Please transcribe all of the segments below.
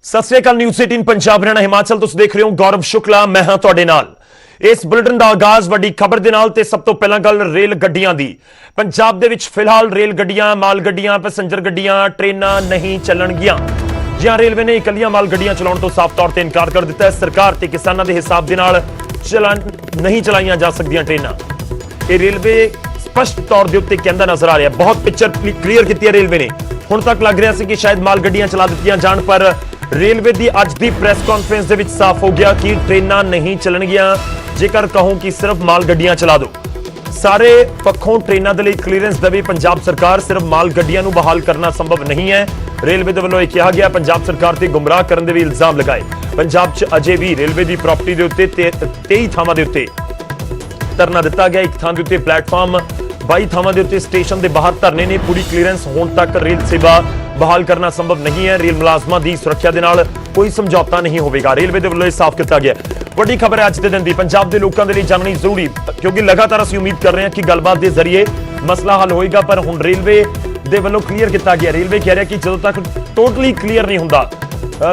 सत श्री अकाल। न्यूज़ 18 पंजाब हरियाणा हिमाचल तुसीं देख रहे हो। गौरव शुक्ला मैं हां तुहाडे नाल। इस बुलेटिन का आगाज वड्डी खबर दे नाल ते सब तो पहला गल रेल गड्डियां दी। पंजाब दे विच फिलहाल रेल गड्डियां, माल गड्डियां, पैसेंजर गड्डियां, ट्रेनां नहीं चलणगीਆਂ। जी हां, रेलवे ने इकल्लियां माल गड्डियां चलाउण तो साफ तौर ते इनकार कर दिता है। सरकार ते किसानां दे हिसाब दे नाल नहीं चलाईਆਂ जा सकदियां ट्रेनां। ये रेलवे स्पष्ट तौर के उत्ते कहंदा नजर आ रहा है। बहुत पिक्चर क्लीयर की है रेलवे ने। हुण तक लग रहा है कि शायद माल गड्डियां चला दित्तियां जाण, पर रेलवे की अज की प्रेस कॉन्फ्रेंस दे विच साफ हो गया कि ट्रेनां नहीं चलणगीਆਂ। जेकर कहूं कि सिर्फ माल गड्डियां चला दो, सारे पक्षों ट्रेनां दे लई क्लीयरेंस देवे पंजाब सरकार, सिर्फ माल गड्डियां नूं बहाल करना संभव नहीं है। रेलवे दे वल्लों यह कहा गया। पंजाब सरकार ते गुमराह करने के भी इल्जाम लगाए। पंजाब च अजे भी रेलवे की प्रॉपर्टी के उत्ते 23 थावां दे उत्ते धरना दिता गया। एक थां दे उत्ते प्लेटफार्म, 22 थावां दे उत्ते स्टेशन के बाहर धरने ने। पूरी क्लीयरेंस होने तक रेल सेवा बहाल करना संभव नहीं है। रेल मुलाजमां की सुरक्षा के नाल कोई समझौता नहीं होगा। रेलवे के वल्लों साफ किया गया। बड़ी खबर है अज के दिन की, पंजाब के लोगों के लिए जाननी जरूरी, क्योंकि लगातार असीं उम्मीद कर रहे हैं कि गलबात के जरिए मसला हल होएगा, पर हुण रेलवे के वल्लों क्लीयर किया गया। रेलवे कह रहा है कि जदों तक टोटली क्लीयर नहीं होंदा,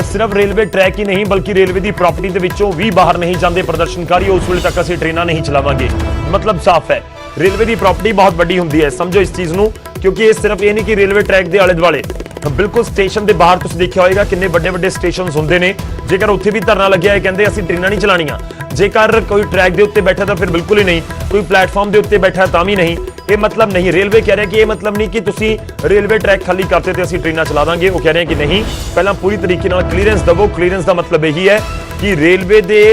सिर्फ रेलवे ट्रैक ही नहीं बल्कि रेलवे की प्रॉपर्टी के विचों भी बाहर नहीं जाते प्रदर्शनकारी, उस वेले तक असीं ट्रेनां नहीं चलावांगे। मतलब साफ है, रेलवे की प्रॉपर्टी बहुत बड़ी होंदी है, समझो इस चीज़ को। क्योंकि ये सिर्फ ये नहीं कि रेलवे ट्रैक के आले दुआले, बिल्कुल स्टेशन के बाहर तुसीं देखिया होएगा किन्ने बड़े बड़े स्टेशन होंदे ने। जेकर उत्थे भी धरना लग्या है, कहंदे असीं ट्रेनां नहीं चलाणीਆਂ। जेकर कोई ट्रैक के उत्ते बैठा तो फिर बिल्कुल ही नहीं, कोई प्लेटफॉर्म के उत्ते बैठा तां भी नहीं। ये मतलब नहीं, रेलवे कह रहे हैं कि ये मतलब नहीं कि तुसीं रेलवे ट्रैक खाली करते तो असीं ट्रेनां चला देंगे। वो कह रहे हैं कि नहीं, पहला पूरी तरीके नाल क्लीयरेंस दवो। क्लीयरेंस का मतलब यही है कि रेलवे के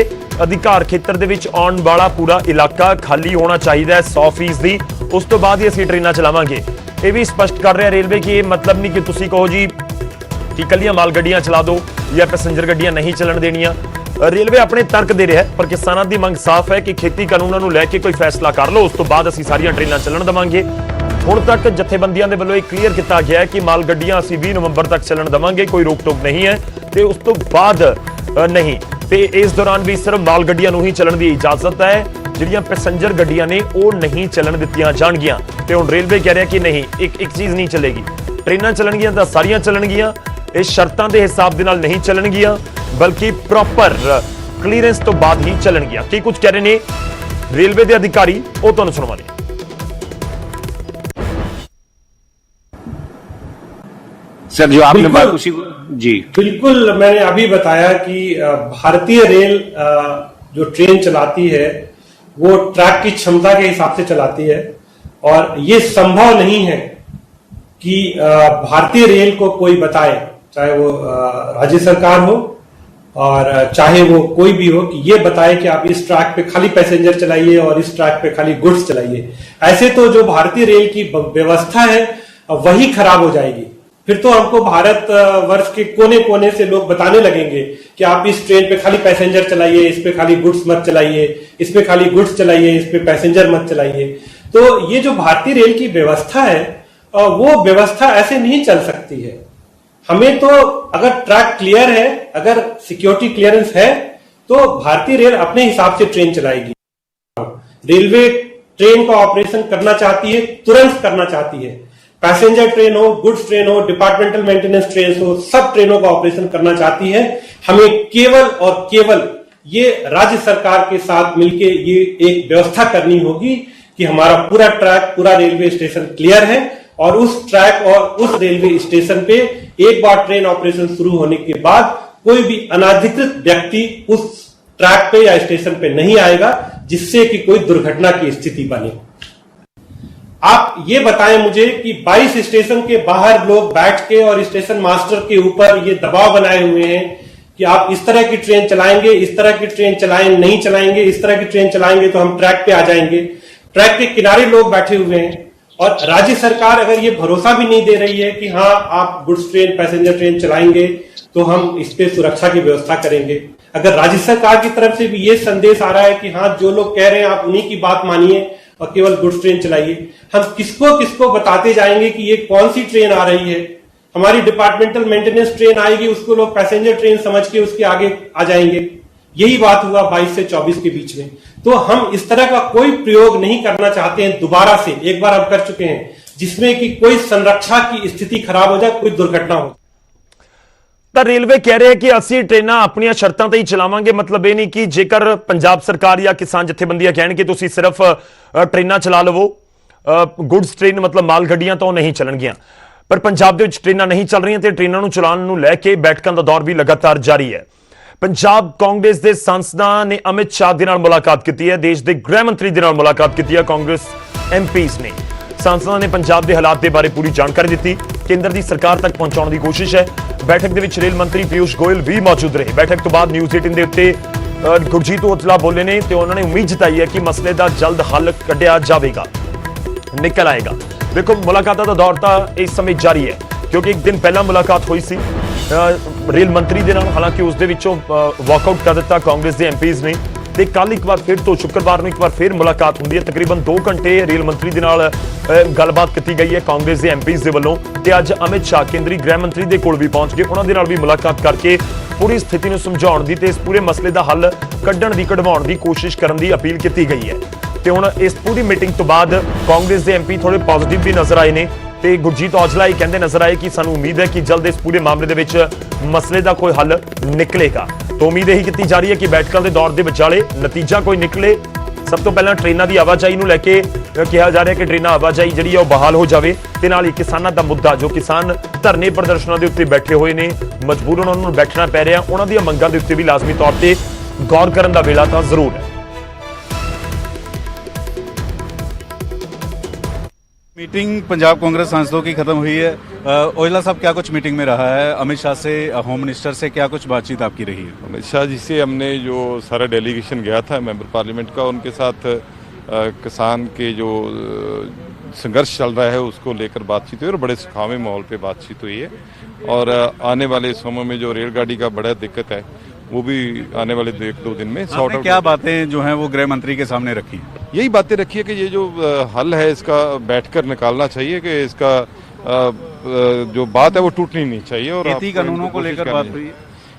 अधिकार खेत्र दे विच आउण वाला पूरा इलाका खाली होना चाहिए 100%। उस तो बाद ही असीं ट्रेनां चलावांगे। ये भी स्पष्ट कर रहा है रेलवे कि ये मतलब नहीं कि तुसीं कहो जी कि कल्लियां माल गड्डियां चला दो या पैसेंजर गड्डियां नहीं चलन देनियां। रेलवे अपने तर्क दे रहा है, पर किसानों की मंग साफ है कि खेती कानूनों को लैके कोई फैसला कर लो, उस तो बाद असीं सारियां ट्रेनां चलन देवांगे। हुण तक जथेबंदियां दे वल्लों ये क्लीयर किया गया है कि माल गड्डियां असीं 20 नवंबर तक चलन देवांगे, कोई रोक टोक नहीं है। तो उस तो बाद नहीं, तो इस दौरान भी सिर्फ माल गड्डियां नूं ही चलन की इजाजत है। जिहड़ियां पैसेंजर गड्डियां ने वो नहीं चलन दित्तियां जाणगीਆਂ। ते हुण रेलवे कह रहा है कि नहीं, एक चीज़ नहीं चलेगी, ट्रेनां चलणगीਆਂ तां सारियां चलणगीਆਂ। इस शर्तां दे हिसाब दे नाल नहीं चलणगीਆਂ, बल्कि प्रॉपर क्लीयरेंस तो बाद ही चलणगीਆਂ। की कुछ कह रहे ने रेलवे के अधिकारी, वो तुहानूं सुणवाने। सर जो आपने बात उसी जी बिल्कुल, मैंने अभी बताया कि भारतीय रेल जो ट्रेन चलाती है वो ट्रैक की क्षमता के हिसाब से चलाती है, और ये संभव नहीं है कि भारतीय रेल को कोई बताए, चाहे वो राज्य सरकार हो और चाहे वो कोई भी हो, कि ये बताए कि आप इस ट्रैक पे खाली पैसेंजर चलाइए और इस ट्रैक पे खाली गुड्स चलाइए। ऐसे तो जो भारतीय रेल की व्यवस्था है वही खराब हो जाएगी। फिर तो हमको भारत वर्ष के कोने कोने से लोग बताने लगेंगे कि आप इस ट्रेन पे खाली पैसेंजर चलाइए, इस पे खाली गुड्स मत चलाइए, इस पे खाली गुड्स चलाइए, इस पे पैसेंजर मत चलाइए। तो ये जो भारतीय रेल की व्यवस्था है वो व्यवस्था ऐसे नहीं चल सकती है। हमें तो अगर ट्रैक क्लियर है, अगर सिक्योरिटी क्लियरेंस है, तो भारतीय रेल अपने हिसाब से ट्रेन चलाएगी। रेलवे ट्रेन का ऑपरेशन करना चाहती है, तुरंत करना चाहती है। पैसेंजर ट्रेन हो, गुड्स ट्रेन हो, डिपार्टमेंटल मेंटेनेंस ट्रेन हो, सब ट्रेनों का ऑपरेशन करना चाहती है। हमें केवल और केवल ये राज्य सरकार के साथ मिलके ये एक व्यवस्था करनी होगी कि हमारा पूरा ट्रैक, पूरा रेलवे स्टेशन क्लियर है, और उस ट्रैक और उस रेलवे स्टेशन पे एक बार ट्रेन ऑपरेशन शुरू होने के बाद कोई भी अनाधिकृत व्यक्ति उस ट्रैक पे या स्टेशन पे नहीं आएगा, जिससे कि कोई दुर्घटना की स्थिति बने। आप ये बताएं मुझे कि 22 स्टेशन के बाहर लोग बैठ के और स्टेशन मास्टर के ऊपर ये दबाव बनाए हुए हैं कि आप इस तरह की ट्रेन चलाएंगे, इस तरह की ट्रेन चलाएं, नहीं चलाएंगे, इस तरह की ट्रेन चलाएंगे तो हम ट्रैक पे आ जाएंगे। ट्रैक के किनारे लोग बैठे हुए हैं, और राज्य सरकार अगर ये भरोसा भी नहीं दे रही है कि हाँ आप गुड्स ट्रेन, पैसेंजर ट्रेन चलाएंगे तो हम इस पे सुरक्षा की व्यवस्था करेंगे। अगर राज्य सरकार की तरफ से भी ये संदेश आ रहा है कि हाँ जो लोग कह रहे हैं आप उन्हीं की बात मानिए और केवल गुड्स ट्रेन चलाइए, हम किसको किसको बताते जाएंगे कि ये कौन सी ट्रेन आ रही है। हमारी डिपार्टमेंटल मेंटेनेंस ट्रेन आएगी, उसको लोग पैसेंजर ट्रेन समझ के उसके आगे आ जाएंगे। यही बात हुआ 22 से 24 के बीच में। तो हम इस तरह का कोई प्रयोग नहीं करना चाहते हैं दोबारा से। एक बार हम कर चुके हैं जिसमें कि कोई संरक्षा की स्थिति खराब हो जाए, कोई दुर्घटना हो। ਤਾਂ ਰੇਲਵੇ ਕਹਿ ਰਿਹਾ ਹੈ ਕਿ ਅਸੀਂ ਟ੍ਰੇਨਾਂ ਆਪਣੀਆਂ ਸ਼ਰਤਾਂ ਤੇ ਹੀ ਚਲਾਵਾਂਗੇ। ਮਤਲਬ ਇਹ ਨਹੀਂ ਕਿ ਜੇਕਰ ਪੰਜਾਬ ਸਰਕਾਰ ਜਾਂ ਕਿਸਾਨ ਜਥੇਬੰਦੀਆਂ ਕਹਿਣ ਕਿ ਤੁਸੀਂ ਸਿਰਫ ਟ੍ਰੇਨਾਂ ਚਲਾ ਲਵੋ, ਗੁੱਡਸ ਟ੍ਰੇਨ ਮਤਲਬ ਮਾਲ ਗੱਡੀਆਂ ਤਾਂ ਉਹ ਨਹੀਂ ਚੱਲਣਗੀਆਂ। ਪਰ ਪੰਜਾਬ ਦੇ ਵਿੱਚ ਟ੍ਰੇਨਾਂ ਨਹੀਂ ਚੱਲ ਰਹੀਆਂ ਤੇ ਟ੍ਰੇਨਾਂ ਨੂੰ ਚਲਾਉਣ ਨੂੰ ਲੈ ਕੇ ਬੈਠਕਾਂ ਦਾ ਦੌਰ ਵੀ ਲਗਾਤਾਰ ਜਾਰੀ ਹੈ। ਪੰਜਾਬ ਕਾਂਗਰਸ ਦੇ ਸੰਸਦਾਂ ਨੇ ਅਮਿਤ ਸ਼ਾਹ ਦੇ ਨਾਲ ਮੁਲਾਕਾਤ ਕੀਤੀ ਹੈ, ਦੇਸ਼ ਦੇ ਗ੍ਰਹਿ ਮੰਤਰੀ ਦੇ ਨਾਲ ਮੁਲਾਕਾਤ ਕੀਤੀ ਹੈ। ਕਾਂਗਰਸ ਐਮਪੀਜ਼ ਨੇ ਸੰਸਦਾਂ ਨੇ ਪੰਜਾਬ ਦੇ ਹਾਲਾਤ ਦੇ ਬਾਰੇ ਪੂਰੀ ਜਾਣਕਾਰੀ ਦਿੱਤੀ, ਕੇਂਦਰ ਦੀ ਸਰਕਾਰ ਤੱਕ ਪਹੁੰਚਾਉਣ ਦੀ ਕੋਸ਼ਿਸ਼ ਹੈ। ਬੈਠਕ ਦੇ ਵਿੱਚ ਰੇਲ ਮੰਤਰੀ ਪਿਊਸ਼ ਗੋਇਲ ਵੀ ਮੌਜੂਦ ਰਹੇ। ਬੈਠਕ ਤੋਂ ਬਾਅਦ ਨਿਊਜ਼ 18 ਦੇ ਉੱਤੇ ਗੁਰਜੀਤ ਔਜਲਾ ਬੋਲੇ ਨੇ ਤੇ ਉਹਨਾਂ ਨੇ ਉਮੀਦ ਜਤਾਈ ਹੈ ਕਿ ਮਸਲੇ ਦਾ ਜਲਦ ਹੱਲ ਕੱਢਿਆ ਜਾਵੇਗਾ, ਨਿਕਲ ਆਏਗਾ। ਦੇਖੋ, ਮੁਲਾਕਾਤਾਂ ਦਾ ਦੌਰ ਤਾਂ ਇਸ ਸਮੇਂ ਜਾਰੀ ਹੈ ਕਿਉਂਕਿ ਇੱਕ ਦਿਨ ਪਹਿਲਾਂ ਮੁਲਾਕਾਤ ਹੋਈ ਸੀ ਰੇਲ ਮੰਤਰੀ ਦੇ ਨਾਲ, ਹਾਲਾਂਕਿ ਉਸ ਦੇ ਵਿੱਚੋਂ ਵਾਕਆਊਟ ਕਰ ਦਿੱਤਾ ਕਾਂਗਰਸ ਦੇ ਐਮਪੀਜ਼ ਨੇ ਤੇ ਕੱਲ ਇੱਕ ਵਾਰ ਫਿਰ ਤੋਂ ਸ਼ੁੱਕਰਵਾਰ ਨੂੰ ਇੱਕ ਵਾਰ ਫਿਰ ਮੁਲਾਕਾਤ ਹੁੰਦੀ ਹੈ। ਤਕਰੀਬਨ 2 ਘੰਟੇ ਰੇਲ ਮੰਤਰੀ ਦੇ ਨਾਲ ਗੱਲਬਾਤ ਕੀਤੀ ਗਈ ਹੈ ਕਾਂਗਰਸ ਦੇ ਐਮਪੀਜ਼ ਦੇ ਵੱਲੋਂ ਤੇ ਅੱਜ ਅਮਿਤ ਸ਼ਾਹ ਕੇਂਦਰੀ ਗ੍ਰਹਿ ਮੰਤਰੀ ਦੇ ਕੋਲ ਵੀ ਪਹੁੰਚ ਗਏ। ਉਹਨਾਂ ਦੇ ਨਾਲ ਵੀ ਮੁਲਾਕਾਤ ਕਰਕੇ ਪੂਰੀ ਸਥਿਤੀ ਨੂੰ ਸਮਝਾਉਣ ਦੀ ਤੇ ਇਸ ਪੂਰੇ ਮਸਲੇ ਦਾ ਹੱਲ ਕਢਵਾਉਣ ਦੀ ਕੋਸ਼ਿਸ਼ ਕਰਨ ਦੀ ਅਪੀਲ ਕੀਤੀ ਗਈ ਹੈ। ਤੇ ਹੁਣ ਇਸ ਪੂਰੀ ਮੀਟਿੰਗ ਤੋਂ ਬਾਅਦ ਕਾਂਗਰਸ ਦੇ ਐਮਪੀ ਥੋੜੇ ਪੋਜ਼ਿਟਿਵ ਵੀ ਨਜ਼ਰ ਆਏ ਨੇ ਤੇ ਗੁਰਜੀਤ ਔਜਲਾ ਇਹ ਕਹਿੰਦੇ ਨਜ਼ਰ ਆਏ ਕਿ ਸਾਨੂੰ ਉਮੀਦ ਹੈ ਕਿ ਜਲਦ ਇਸ ਪੂਰੇ ਮਾਮਲੇ ਦੇ ਵਿੱਚ ਮਸਲੇ ਦਾ ਕੋਈ ਹੱਲ ਨਿਕਲੇਗਾ। ਤਾਂ ਉਮੀਦ ਇਹੀ ਕੀਤੀ ਜਾ ਰਹੀ ਹੈ ਕਿ ਬੈਠਕਾਂ ਦੇ ਦੌਰ ਦੇ ਵਿਚਾਲੇ ਨਤੀਜਾ ਕੋਈ ਨਿਕਲੇ। ਸਭ ਤੋਂ ਪਹਿਲਾਂ ਟ੍ਰੇਨਾਂ ਦੀ ਆਵਾਜਾਈ ਨੂੰ ਲੈ ਕੇ ਕਿਹਾ ਜਾ ਰਿਹਾ ਕਿ ਟ੍ਰੇਨਾਂ ਆਵਾਜਾਈ ਜਿਹੜੀ ਹੈ ਉਹ ਬਹਾਲ ਹੋ ਜਾਵੇ ਤੇ ਨਾਲ ਹੀ ਕਿਸਾਨਾਂ ਦਾ ਮੁੱਦਾ, ਜੋ ਕਿਸਾਨ ਧਰਨੇ ਪ੍ਰਦਰਸ਼ਨਾਂ ਦੇ ਉੱਤੇ ਬੈਠੇ ਹੋਏ ਨੇ, ਮਜਬੂਰਨ ਉਹਨਾਂ ਨੂੰ ਬੈਠਣਾ ਪੈ ਰਿਹਾ, ਉਹਨਾਂ ਦੀਆਂ ਮੰਗਾਂ ਦੇ ਉੱਤੇ ਵੀ ਲਾਜ਼ਮੀ ਤੌਰ ਤੇ ਗੌਰ ਕਰਨ ਦਾ ਵੇਲਾ ਤਾਂ ਜ਼ਰੂਰ ਹੈ। मीटिंग पंजाब कांग्रेस सांसदों की खत्म हुई है। ओजला साहब, क्या कुछ मीटिंग में रहा है? अमित शाह से, होम मिनिस्टर से क्या कुछ बातचीत आपकी रही है? अमित शाह जी से हमने जो सारा डेलीगेशन गया था मेंबर पार्लियामेंट का, उनके साथ किसान के जो संघर्ष चल रहा है उसको लेकर बातचीत हुई और बड़े सुखावे माहौल पे बातचीत हुई है। और आने वाले समय में जो रेलगाड़ी का बड़ा दिक्कत है वो भी आने वाले 1-2 दिन में सॉर्ट आउट। क्या बातें जो हैं वो गृह मंत्री के सामने रखी? यही बातें रखी है कि ये जो हल है इसका बैठकर निकालना चाहिए कि इसका जो बात है वो टूटनी नहीं चाहिए। और खेती कानूनों को लेकर बात हुई?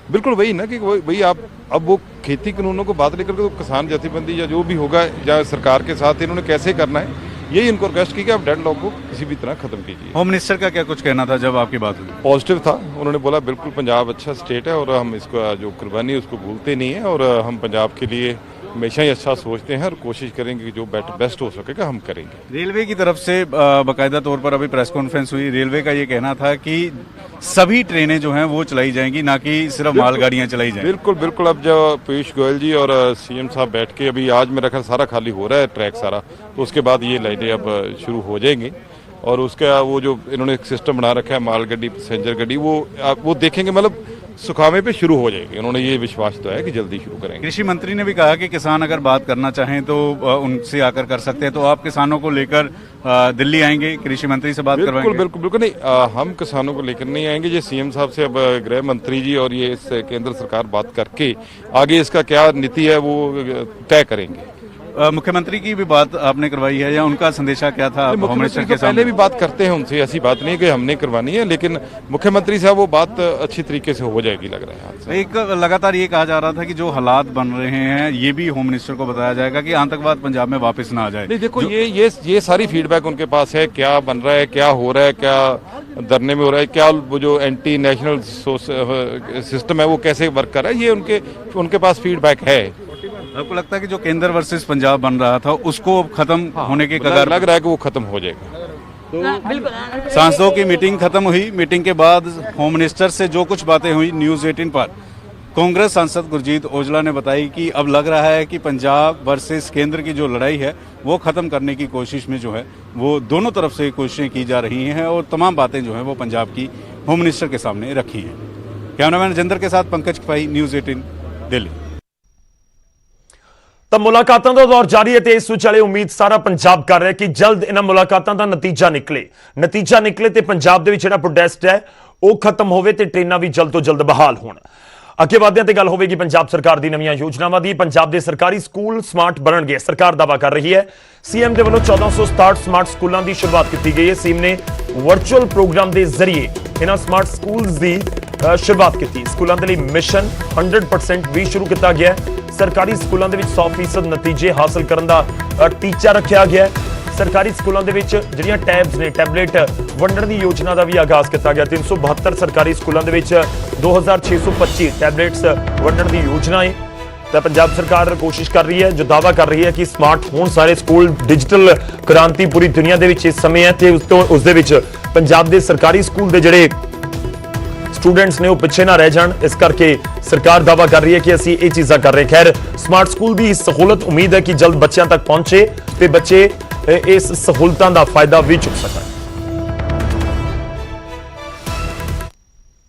बिल्कुल वही ना कि वही आप अब वो खेती कानूनों को बात लेकर के तो किसान जथेबंदी या जो भी होगा या सरकार के साथ इन्होंने कैसे करना है, यही इनको रिक्वेस्ट की कि आप डेडलॉक को किसी भी तरह खत्म कीजिए। होम मिनिस्टर का क्या कुछ कहना था जब आपकी बात हुई? पॉजिटिव था, उन्होंने बोला बिल्कुल पंजाब अच्छा स्टेट है और हम इसका जो कुर्बानी है उसको भूलते नहीं है और हम पंजाब के लिए हमेशा ही अच्छा सोचते हैं और कोशिश करेंगे कि जो बेस्ट हो सकेगा हम करेंगे। रेलवे की तरफ से बाकायदा तौर पर अभी प्रेस कॉन्फ्रेंस हुई, रेलवे का ये कहना था कि सभी ट्रेनें जो हैं वो चलाई जाएंगी, ना कि सिर्फ मालगाड़ियां चलाई जाएंगी। बिल्कुल बिल्कुल। अब जो पीयूष गोयल जी और सीएम साहब बैठ के अभी आज मेरा ख्याल सारा खाली हो रहा है ट्रैक सारा, तो उसके बाद ये लाइनें अब शुरू हो जाएंगी और उसका वो जो इन्होंने एक सिस्टम बना रखा है माल गड्डी पैसेंजर गड्डी वो देखेंगे, मतलब सुखावे पे शुरू हो जाएगी। उन्होंने ये विश्वास दिलाया कि जल्दी शुरू करेंगे। कृषि मंत्री ने भी कहा कि किसान अगर बात करना चाहें तो उनसे आकर कर सकते हैं, तो आप किसानों को लेकर दिल्ली आएंगे, कृषि मंत्री से बात करवाएंगे? बिल्कुल बिल्कुल नहीं, हम किसानों को लेकर नहीं आएंगे। ये सीएम साहब से अब गृह मंत्री जी और ये केंद्र सरकार बात करके आगे इसका क्या नीति है वो तय करेंगे। मुख्यमंत्री की भी बात आपने करवाई है या उनका संदेशा क्या था? मुख्यमंत्री के पहले भी बात करते हैं उनसे, ऐसी बात नहीं है कि हमने करवानी है, लेकिन मुख्यमंत्री साहब वो बात अच्छी तरीके से हो जाएगी लग रहा है। एक लगातार ये कहा जा रहा था कि जो हालात बन रहे हैं ये भी होम मिनिस्टर को बताया जाएगा कि आतंकवाद पंजाब में वापस ना आ जाए। नहीं देखो, ये सारी फीडबैक उनके पास है, क्या बन रहा है, क्या हो रहा है, क्या धरने में हो रहा है, क्या वो जो एंटी नेशनल सिस्टम है वो कैसे वर्क कर रहा है, ये उनके पास फीडबैक है। आपको लगता है कि जो केंद्र वर्सेस पंजाब बन रहा था उसको खत्म होने के कगार? लग रहा है कि वो खत्म हो जाएगा। सांसदों की मीटिंग खत्म हुई। मीटिंग के बाद होम मिनिस्टर से जो कुछ बातें हुई न्यूज 18 पर कांग्रेस सांसद गुरजीत औजला ने बताई कि अब लग रहा है कि पंजाब वर्सेस केंद्र की जो लड़ाई है वो खत्म करने की कोशिश में जो है वो दोनों तरफ से कोशिशें की जा रही हैं और तमाम बातें जो है वो पंजाब की होम मिनिस्टर के सामने रखी हैं। कैमरामैन जिंदर के साथ पंकज खपाई, न्यूज 18 दिल्ली। ਤਾਂ ਮੁਲਾਕਾਤਾਂ ਦਾ ਦੌਰ ਜਾਰੀ ਹੈ ਤੇ ਇਸ ਵਿਚਾਲੇ ਉਮੀਦ ਸਾਰਾ ਪੰਜਾਬ ਕਰ ਰਿਹਾ ਕਿ ਜਲਦ ਇਹਨਾਂ ਮੁਲਾਕਾਤਾਂ ਦਾ ਨਤੀਜਾ ਨਿਕਲੇ ਤੇ ਪੰਜਾਬ ਦੇ ਵਿੱਚ ਜਿਹੜਾ ਪ੍ਰੋਟੈਸਟ ਹੈ ਉਹ ਖਤਮ ਹੋਵੇ ਤੇ ਟ੍ਰੇਨਾਂ ਵੀ ਜਲਦ ਤੋਂ ਜਲਦ ਬਹਾਲ ਹੋਣ। ਅੱਗੇ ਵਧਦਿਆਂ ਤੇ ਗੱਲ ਹੋਵੇਗੀ ਪੰਜਾਬ ਸਰਕਾਰ ਦੀ ਨਵੀਆਂ ਯੋਜਨਾਵਾਂ ਦੀ। ਪੰਜਾਬ ਦੇ ਸਰਕਾਰੀ ਸਕੂਲ ਸਮਾਰਟ ਬਣਨਗੇ, ਸਰਕਾਰ ਦਾਅਵਾ ਕਰ ਰਹੀ ਹੈ। ਸੀਐਮ ਦੇ ਵੱਲੋਂ 1467 ਸਮਾਰਟ ਸਕੂਲਾਂ ਦੀ ਸ਼ੁਰੂਆਤ ਕੀਤੀ ਗਈ ਹੈ। ਸੀਐਮ ਨੇ ਵਰਚੁਅਲ ਪ੍ਰੋਗਰਾਮ ਦੇ ਜ਼ਰੀਏ ਇਹਨਾਂ ਸਮਾਰਟ ਸਕੂਲਸ ਦੀ ਸ਼ੁਰੂਆਤ ਕੀਤੀ। ਸਕੂਲਾਂ ਦੇ ਲਈ ਮਿਸ਼ਨ 100% ਵੀ ਸ਼ੁਰੂ ਕੀਤਾ ਗਿਆ ਹੈ। ਸਰਕਾਰੀ ਸਕੂਲਾਂ ਦੇ ਵਿੱਚ 100% ਨਤੀਜੇ ਹਾਸਲ ਕਰਨ ਦਾ ਟੀਚਾ ਰੱਖਿਆ ਗਿਆ ਹੈ। ਸਰਕਾਰੀ ਸਕੂਲਾਂ ਦੇ ਵਿੱਚ ਜਿਹੜੀਆਂ ਟੈਬਸ ਨੇ ਟੈਬਲੇਟ ਵੰਡਣ ਦੀ ਯੋਜਨਾ ਦਾ ਵੀ ਆਗਾਜ਼ ਕੀਤਾ ਗਿਆ। 372 ਸਰਕਾਰੀ ਸਕੂਲਾਂ ਦੇ ਵਿੱਚ 2625 ਟੈਬਲੇਟਸ ਵੰਡਣ ਦੀ ਯੋਜਨਾ ਹੈ। ਤਾਂ ਪੰਜਾਬ ਸਰਕਾਰ ਕੋਸ਼ਿਸ਼ ਕਰ ਰਹੀ ਹੈ, ਜੋ ਦਾਅਵਾ ਕਰ ਰਹੀ ਹੈ ਕਿ ਸਮਾਰਟ ਹੋਣ ਸਾਰੇ ਸਕੂਲ, ਡਿਜੀਟਲ ਕ੍ਰਾਂਤੀ ਪੂਰੀ ਦੁਨੀਆ ਦੇ ਵਿੱਚ ਇਸ ਸਮੇਂ ਹੈ ਤੇ ਉਸ ਦੇ ਵਿੱਚ ਪੰਜਾਬ ਦੇ ਸਰਕਾਰੀ ਸਕੂਲ ਦੇ ਜਿਹੜੇ ਸਟੂਡੈਂਟਸ ਨੇ ਉਹ ਪਿੱਛੇ ਨਾ ਰਹਿ ਜਾਣ। ਇਸ ਕਰਕੇ ਸਰਕਾਰ ਦਾਅਵਾ ਕਰ ਰਹੀ ਹੈ ਕਿ ਅਸੀਂ ਇਹ ਚੀਜ਼ਾਂ ਕਰ ਰਹੇ। ਖੈਰ, ਸਮਾਰਟ ਸਕੂਲ ਦੀ ਸਹੂਲਤ ਉਮੀਦ ਹੈ ਕਿ ਜਲਦ ਬੱਚਿਆਂ ਤੱਕ ਪਹੁੰਚੇ ਤੇ ਬੱਚੇ ਇਸ ਸਹੂਲਤਾਂ ਦਾ ਫਾਇਦਾ ਵੀ ਚੁੱਕ ਸਕਣ।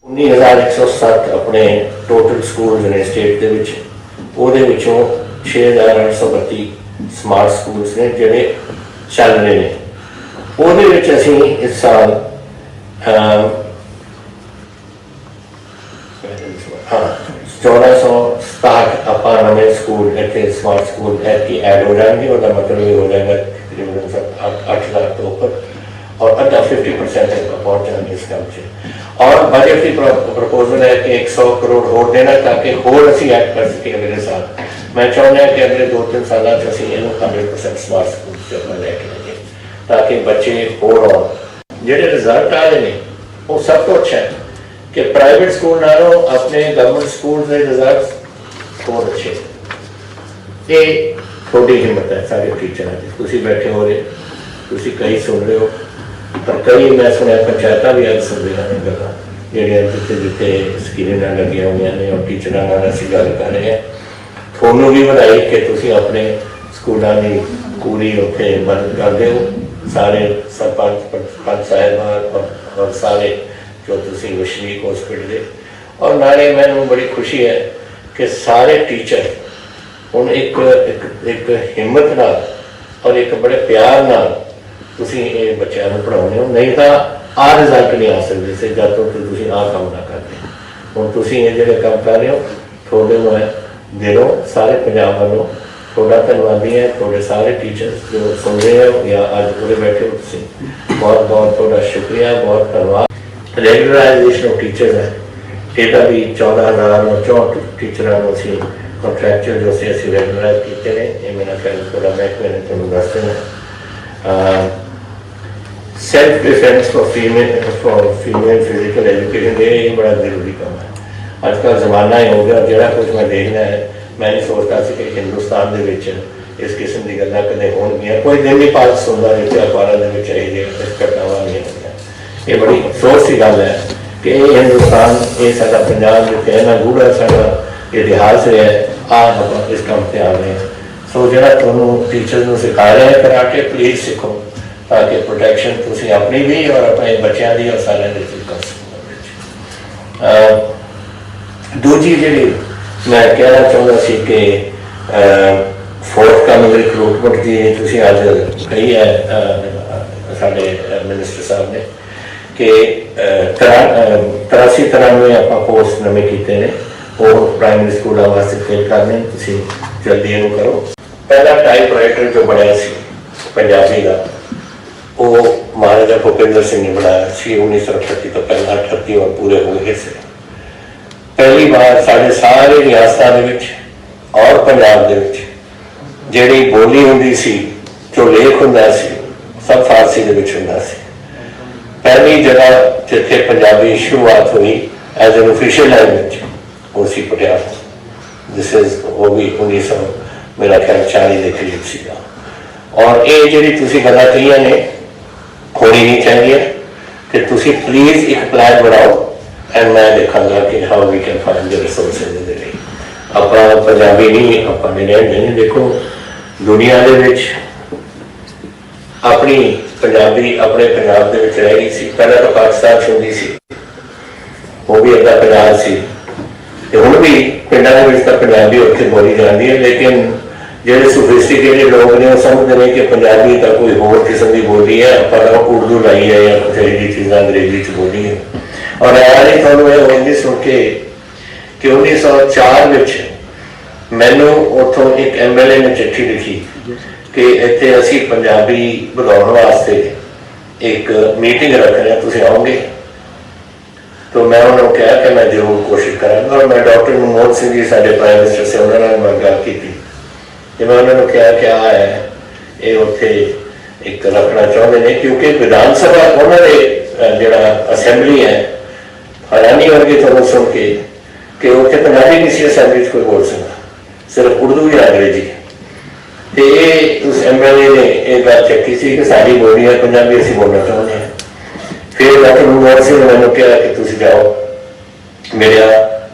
19,107 ਆਪਣੇ ਟੋਟਲ ਸਕੂਲ ਨੇ ਸਟੇਟ ਦੇ ਵਿੱਚ, ਉਹਦੇ ਵਿੱਚੋਂ 6,832 ਸਮਾਰਟ ਸਕੂਲਸ ਨੇ ਜਿਹੜੇ ਚੱਲ ਰਹੇ ਨੇ। ਉਹਦੇ ਵਿੱਚ ਅਸੀਂ ਇਸ ਸਾਲ 1467 ਆਪਾਂ ਨਵੇਂ ਸਕੂਲ ਇੱਥੇ ਸਮਾਰਟ ਸਕੂਲ ਐਡ ਹੋ ਜਾਣਗੇ। ਉਹਦਾ ਮਤਲਬ ਇਹ ਹੋ ਜਾਏਗਾ ਤਕਰੀਬਨ 8 ਲੱਖ ਤੋਂ ਉੱਪਰ और अद्धा 50% तक पहुंच जाएंगे इस काम से। और बजट की प्रपोजल है कि 100 करोड़ और देना ताकि होर असी ऐड कर सके अगले साल। मैं चाहता कि अगले 2-3 साल 100% स्मार्ट स्कूल से लैके आइए ताकि बच्चे होर आए। जेडे रिजल्ट आ रहे हैं वो सब तो अच्छा है कि प्राइवेट स्कूल नालों अपने गवर्नमेंट स्कूल के रिजल्ट बहुत अच्छे। ये थोड़ी हिम्मत है सारे टीचर तुम बैठे हो रहे, तुम कई सुन रहे हो, पर कई मैं सुनिया पंचायत भी अज सुन रही हैं गल्लां जिहड़ियां जिथे जिथे स्कीमां लगियां हुई ने और टीचरां नाल असीं गल कर रहे हैं। तुहानूं भी बधाई कि तुसीं अपने स्कूलों की पूरी उत्थे मदद करदे हो, सारे सरपंच पंच साहिबान और सारे जो तुसीं वशनीक हो उस पिंड दे। और नाले मैनूं बड़ी खुशी है कि सारे टीचर हुण एक हिम्मत नाल और एक बड़े प्यार नाल ਤੁਸੀਂ ਇਹ ਬੱਚਿਆਂ ਨੂੰ ਪੜ੍ਹਾਉਂਦੇ ਹੋ। ਨਹੀਂ ਤਾਂ ਆਹ ਰਿਜ਼ਲਟ ਨਹੀਂ ਆ ਸਕਦੇ ਸੀ ਜਦ ਤੱਕ ਤੁਸੀਂ ਆਹ ਕੰਮ ਨਾ ਕਰਦੇ। ਹੁਣ ਤੁਸੀਂ ਇਹ ਜਿਹੜੇ ਕੰਮ ਕਰ ਰਹੇ ਹੋ ਤੁਹਾਡੇ ਨੂੰ ਹੈ ਦਿਲੋਂ ਸਾਰੇ ਪੰਜਾਬ ਵੱਲੋਂ ਤੁਹਾਡਾ ਧੰਨਵਾਦੀ ਹੈ। ਤੁਹਾਡੇ ਸਾਰੇ ਟੀਚਰਸ ਜੋ ਸੁਣ ਰਹੇ ਹੋ ਜਾਂ ਅੱਜ ਪੂਰੇ ਬੈਠੇ ਹੋ ਤੁਸੀਂ ਬਹੁਤ ਬਹੁਤ ਤੁਹਾਡਾ ਸ਼ੁਕਰੀਆ, ਬਹੁਤ ਧੰਨਵਾਦ। ਰੈਗੂਲਰਾਈਜੇਸ਼ਨ ਆਫ ਟੀਚਰਸ ਹੈ ਇਹਦਾ ਵੀ 14,064 ਟੀਚਰਾਂ ਨੂੰ ਅਸੀਂ ਕੰਟਰੈਕਚੁਅਲ ਜੋ ਸੀ ਅਸੀਂ ਰੈਗੂਲਰਾਈਜ਼ ਕੀਤੇ ਨੇ। ਇਹ ਮੇਰਾ ਖਿਆਲ ਥੋੜਾ ਮਹਿਕਮੇ ਨੇ ਤੁਹਾਨੂੰ ਦੱਸ ਦੇਣਾ। Self defence for female physical education ये बड़ा जरूरी काम है। अजकल जमाना ही हो गया, जो कुछ मैं देखना है मैं नहीं सोचता कि हिंदुस्तान के इस किस्म की गल्लां कदे होणगियां। कोई दिन नहीं पास सुनता जिथे अखबारों के घटनावां नहीं होंदियां। ये बड़ी अफसोस की गल है कि हिंदुस्तान ये साडा पंजाब जिथे इन्ना गूढ़ा साडा इतिहास रहा है, आज आप इस काम पर आ रहे हैं। सो जो तुहानूं टीचर्स नूं सिखा रहे हैं कराटे प्लीज़ सीखो ताकि प्रोटैक्शन तुसीं अपनी भी और अपने बच्चों की और सारे कर सको। दूजी जी मैं कहना चाहता सी कि फोर्थ कमिंग रिक्रूटमेंट की तुसीं अज कही है साडे मिनिस्टर साहब ने कि 83-93 आपां पोस्ट नवे कीते ने वो प्राइमरी स्कूलों वास्ते फिल करने। तुसीं जल्दी इहनूं करो। पहला टाइप राइटर जो बनया सी पंजाबी का वो महाराजा भूपेंद्र सिंह ने बनाया सी 1938 तो पहला 38 और पूरे हो गए से। पहली बार साढ़े सारे रियासत और पंजाब दे विच जिहड़ी बोली हुंदी सी जो लेख हुंदा सी सब फारसी दे विच हुंदा सी। पहली जगह जिथे पंजाबी शुरुआत हुई एज एन ऑफिशियल लैंग्वेज वो सी पटियाला। दिस इज वो भी 1900 मेरा ख्याल 40 के करीब सीगा। और ये जिहड़ी तुसीं गल्लां कहियां ने होनी नहीं चाहिए कि तुसी प्लीज एक प्लान बनाओ एंड मैं देखा कि how we can find the resources दे लिए। अपना पंजाबी नहीं अपना नहीं देखो दुनिया दे विच अपनी पंजाबी अपने पंजाब दे विच रह गई सी। पहले तो पाकिस्तान होंदी सी वो भी अद्धा पंजाब सी ते हुण भी पिंडां दे विच तां पंजाबी उत्थे बोली जाती है। लेकिन ਜਿਹੜੇ सोफिस्टिकेटेड लोग ने समझते हैं कि पंजाबी का कोई होर किस्म की बोली है पर उर्दू लाई है या कुछ ऐसी चीज़ा अंग्रेजी च बोली है। और ऐ नहीं सुन के कि 1904 मैनू उतों एक MLA ने चिट्ठी लिखी कि इतने असी पंजाबी बढ़ाने वास्ते एक मीटिंग रख रहे हैं, तुसीं आओगे? तो मैं उन्होंने कहा कि मैं जरूर कोशिश करांगा। और मैं डॉक्टर मनमोहन सिंह जी साडे प्राइम मिनिस्टर से उन्होंने मैं गल की। मैं उन्होंने कहा कि आ है ये उत्थे एक रखना चाहते हैं, क्योंकि विधानसभा उन्होंने जो असैंबली है हैरानी होगी थोड़ा सुन के कि उत्थे पंजाबी किसी असैंबली कोई बोल सकता, सिर्फ उर्दू या अंग्रेजी। तो ये उस MLA ने एक गल चकी सी कि सारी बोली है पंजाबी असीं बोलना चाहते हैं। फिर डॉक्टर मनमोहन सिंह ने मैंने कहा कि तुम जाओ, मेरे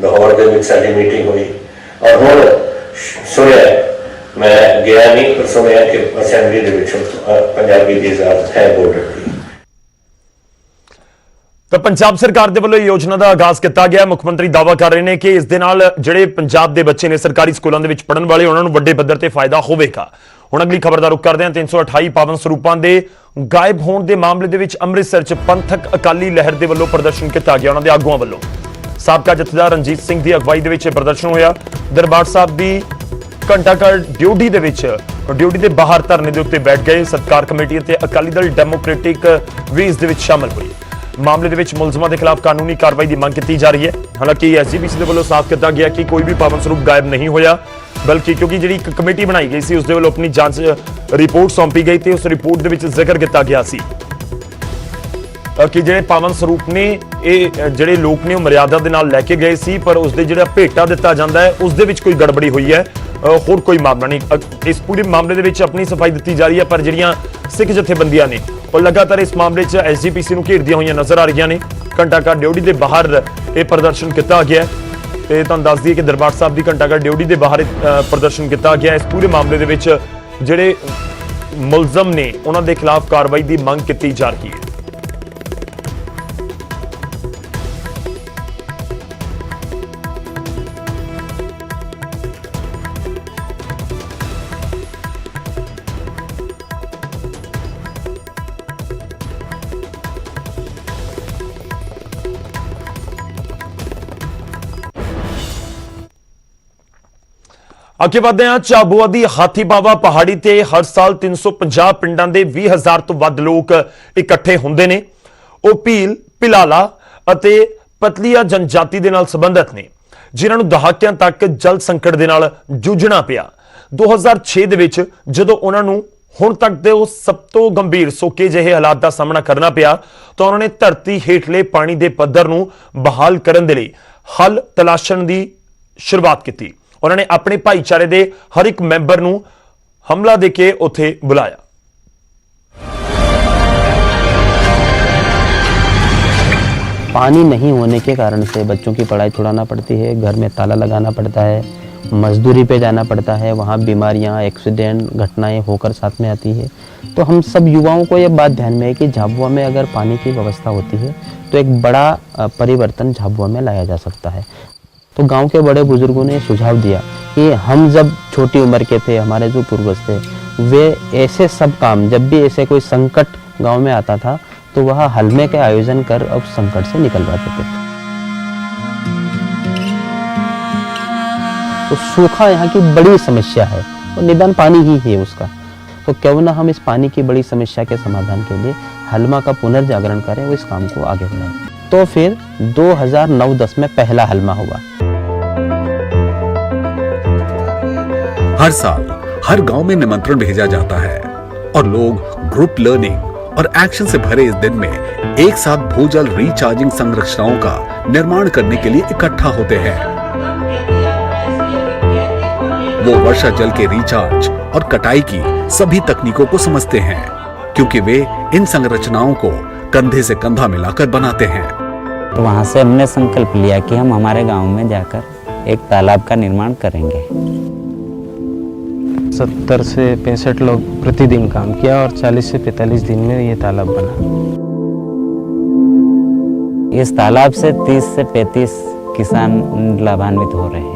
लाहौर के साड़ी मीटिंग हुई और हुण सुनिया, मैं गया नहीं पर सुनिया कि असैंबली के पंजाबी की इजाजत है बॉर्डर की। ਤਾਂ ਪੰਜਾਬ ਸਰਕਾਰ ਦੇ ਵੱਲੋਂ ਇਹ ਯੋਜਨਾ ਦਾ ਆਗਾਜ਼ ਕੀਤਾ ਗਿਆ। ਮੁੱਖ ਮੰਤਰੀ ਦਾਅਵਾ ਕਰ ਰਹੇ ਨੇ ਕਿ ਇਸ ਦੇ ਨਾਲ ਜਿਹੜੇ ਪੰਜਾਬ ਦੇ ਬੱਚੇ ਨੇ ਸਰਕਾਰੀ ਸਕੂਲਾਂ ਦੇ ਵਿੱਚ ਪੜ੍ਹਨ ਵਾਲੇ, ਉਹਨਾਂ ਨੂੰ ਵੱਡੇ ਪੱਧਰ ਤੇ ਫਾਇਦਾ ਹੋਵੇਗਾ। ਹੁਣ ਅਗਲੀ ਖਬਰ ਦਾ ਰੁਖ ਕਰਦੇ ਹਾਂ। 328 ਪਾਵਨ ਸਰੂਪਾਂ ਦੇ ਗਾਇਬ ਹੋਣ ਦੇ ਮਾਮਲੇ ਦੇ ਵਿੱਚ ਅੰਮ੍ਰਿਤਸਰ 'ਚ ਪੰਥਕ ਅਕਾਲੀ ਲਹਿਰ ਦੇ ਵੱਲੋਂ ਪ੍ਰਦਰਸ਼ਨ ਕੀਤਾ ਗਿਆ। ਉਹਨਾਂ ਦੇ ਆਗੂਆਂ ਵੱਲੋਂ ਸਾਬਕਾ ਜਥੇਦਾਰ ਰਣਜੀਤ ਸਿੰਘ ਦੀ ਅਗਵਾਈ ਦੇ ਵਿੱਚ ਇਹ ਪ੍ਰਦਰਸ਼ਨ ਹੋਇਆ। ਦਰਬਾਰ ਸਾਹਿਬ ਦੀ ਘੰਟਾਘਰ ਡਿਊਟੀ ਦੇ ਵਿੱਚ ਡਿਊਟੀ ਦੇ ਬਾਹਰ ਧਰਨੇ ਦੇ ਉੱਤੇ ਬੈਠ ਗਏ। ਸਤਕਾਰ ਕਮੇਟੀ ਅਤੇ ਅਕਾਲੀ ਦਲ ਡੈਮੋਕ੍ਰੈਟਿਕ ਵੀ ਇਸ ਦੇ ਵਿੱਚ ਸ਼ਾਮਲ ਹੋਈ। ਮਾਮਲੇ ਦੇ ਵਿੱਚ ਮੁਲਜ਼ਮਾਂ ਦੇ ਖਿਲਾਫ ਕਾਨੂੰਨੀ ਕਾਰਵਾਈ ਦੀ ਮੰਗ ਕੀਤੀ ਜਾ ਰਹੀ ਹੈ। ਹਾਲਾਂਕਿ SGPC ਦੇ ਵੱਲੋਂ ਸਾਫ਼ ਕੀਤਾ ਗਿਆ ਕਿ ਕੋਈ ਵੀ ਪਾਵਨ ਸਰੂਪ ਗਾਇਬ ਨਹੀਂ ਹੋਇਆ, ਬਲਕਿ ਕਿਉਂਕਿ ਜਿਹੜੀ ਇੱਕ ਕਮੇਟੀ ਬਣਾਈ ਗਈ ਸੀ ਉਸ ਦੇ ਵੱਲੋਂ ਆਪਣੀ ਜਾਂਚ ਰਿਪੋਰਟ ਸੌਂਪੀ ਗਈ ਤੇ ਉਸ ਰਿਪੋਰਟ ਦੇ ਵਿੱਚ ਜ਼ਿਕਰ ਕੀਤਾ ਗਿਆ ਸੀ ਕਿ ਜਿਹੜੇ ਪਾਵਨ ਸਰੂਪ ਨੇ ਇਹ ਜਿਹੜੇ ਲੋਕ ਨੇ ਉਹ ਮਰਿਆਦਾ ਦੇ ਨਾਲ ਲੈ ਕੇ ਗਏ ਸੀ, ਪਰ ਉਸ ਦੇ ਜਿਹੜਾ ਭੇਟਾ ਦਿੱਤਾ ਜਾਂਦਾ ਹੈ ਉਸ ਦੇ ਵਿੱਚ ਕੋਈ ਗੜਬੜੀ ਹੋਈ ਹੈ, ਹੋਰ ਕੋਈ ਮਾਮਲਾ ਨਹੀਂ। ਇਸ ਪੂਰੇ ਮਾਮਲੇ ਦੇ ਵਿੱਚ ਆਪਣੀ ਸਫਾਈ ਦਿੱਤੀ ਜਾ ਰਹੀ ਹੈ, ਪਰ ਜਿਹੜੀਆਂ ਸਿੱਖ ਜਥੇਬੰਦੀਆਂ ਨੇ ਉਹ ਲਗਾਤਾਰ ਇਸ ਮਾਮਲੇ 'ਚ SGPC ਨੂੰ ਘੇਰਦੀਆਂ ਹੋਈਆਂ ਨਜ਼ਰ ਆ ਰਹੀਆਂ ਨੇ। ਘੰਟਾਘਰ ਡਿਊਟੀ ਦੇ ਬਾਹਰ ਇਹ ਪ੍ਰਦਰਸ਼ਨ ਕੀਤਾ ਗਿਆ ਤੇ ਤੁਹਾਨੂੰ ਦੱਸ ਦਈਏ ਕਿ ਦਰਬਾਰ ਸਾਹਿਬ ਦੀ ਘੰਟਾਘਰ ਡਿਊਟੀ ਦੇ ਬਾਹਰ ਪ੍ਰਦਰਸ਼ਨ ਕੀਤਾ ਗਿਆ। ਇਸ ਪੂਰੇ ਮਾਮਲੇ ਦੇ ਵਿੱਚ ਜਿਹੜੇ ਮੁਲਜ਼ਮ ਨੇ ਉਹਨਾਂ ਦੇ ਖਿਲਾਫ ਕਾਰਵਾਈ ਦੀ ਮੰਗ ਕੀਤੀ ਜਾ ਰਹੀ ਹੈ। ਅੱਗੇ ਵਧਦੇ ਹਾਂ। ਝਾਬੂਆ ਦੀ ਹਾਥੀ ਬਾਵਾ ਪਹਾੜੀ ਤੇ ਹਰ ਸਾਲ 350 ਪਿੰਡਾਂ ਦੇ 20,000 ਤੋਂ ਵੱਧ ਲੋਕ ਇਕੱਠੇ ਹੁੰਦੇ ਨੇ। ਉਹ ਭੀਲ, ਭਿਲਾਲਾ ਅਤੇ ਪਤਲੀਆ ਜਨਜਾਤੀ ਦੇ ਨਾਲ ਸੰਬੰਧਿਤ ਨੇ, ਜਿਨ੍ਹਾਂ ਨੂੰ ਦਹਾਕਿਆਂ ਤੱਕ ਜਲ ਸੰਕਟ ਦੇ ਨਾਲ ਜੂਝਣਾ ਪਿਆ। 2006 ਦੇ ਵਿੱਚ ਜਦੋਂ ਉਹਨਾਂ ਨੂੰ ਹੁਣ ਤੱਕ ਦੇ ਉਹ ਸਭ ਤੋਂ ਗੰਭੀਰ ਸੋਕੇ ਜਿਹੇ ਹਾਲਾਤ ਦਾ ਸਾਹਮਣਾ ਕਰਨਾ ਪਿਆ ਤਾਂ ਉਹਨਾਂ ਨੇ ਧਰਤੀ ਹੇਠਲੇ ਪਾਣੀ ਦੇ ਪੱਧਰ ਨੂੰ ਬਹਾਲ ਕਰਨ ਦੇ ਲਈ ਹੱਲ ਤਲਾਸ਼ਣ ਦੀ ਸ਼ੁਰੂਆਤ ਕੀਤੀ। ਉਹਨਾਂ ਨੇ ਆਪਣੇ ਭਾਈਚਾਰੇ ਦੇ ਹਰ ਇੱਕ ਮੈਂਬਰ ਨੂੰ ਹਮਲਾ ਦੇ ਕੇ ਉੱਥੇ ਬੁਲਾਇਆ। पानी नहीं होने के कारण से बच्चों की पढ़ाई छुड़ाना पड़ती है, घर में ताला लगाना पड़ता है, मजदूरी पे जाना पड़ता है, वहाँ बीमारियाँ, एक्सीडेंट, घटनाएं होकर साथ में आती है। तो हम सब युवाओं को ये बात ध्यान में है कि झाबुआ में अगर पानी की व्यवस्था होती है तो एक बड़ा परिवर्तन झाबुआ में लाया जा सकता है। तो गांव के बड़े बुजुर्गों ने सुझाव दिया कि हम जब छोटी उम्र के थे, हमारे जो पूर्वज थे, वे ऐसे सब काम, जब भी ऐसे कोई संकट गांव में आता था तो वह हलमे के आयोजन कर अब संकट से निकलवाते थे। तो सूखा यहाँ की बड़ी समस्या है और निदान पानी ही है उसका। तो क्यों ना हम इस पानी की बड़ी समस्या के समाधान के लिए हलमा का पुनर्जागरण करें और इस काम को आगे बढ़ाएं। तो फिर 2009-10 में पहला हलमा हुआ। हर साल हर गांव में निमंत्रण भेजा जाता है और लोग ग्रुप लर्निंग और एक्शन से भरे इस दिन में एक साथ भूजल रिचार्जिंग संरचनाओं का निर्माण करने के लिए इकट्ठा होते हैं। वो वर्षा जल के रिचार्ज और कटाई की सभी तकनीकों को समझते हैं, क्योंकि वे इन संरचनाओं को कंधे से कंधा मिलाकर बनाते हैं। तो वहाँ से हमने संकल्प लिया कि हम हमारे गांव में जाकर एक तालाब का निर्माण करेंगे। 70 से 65 लोग प्रतिदिन काम किया और 40 से 45 दिन में ये तालाब बना। इस तालाब से 30 से 35 किसान लाभान्वित हो रहे हैं।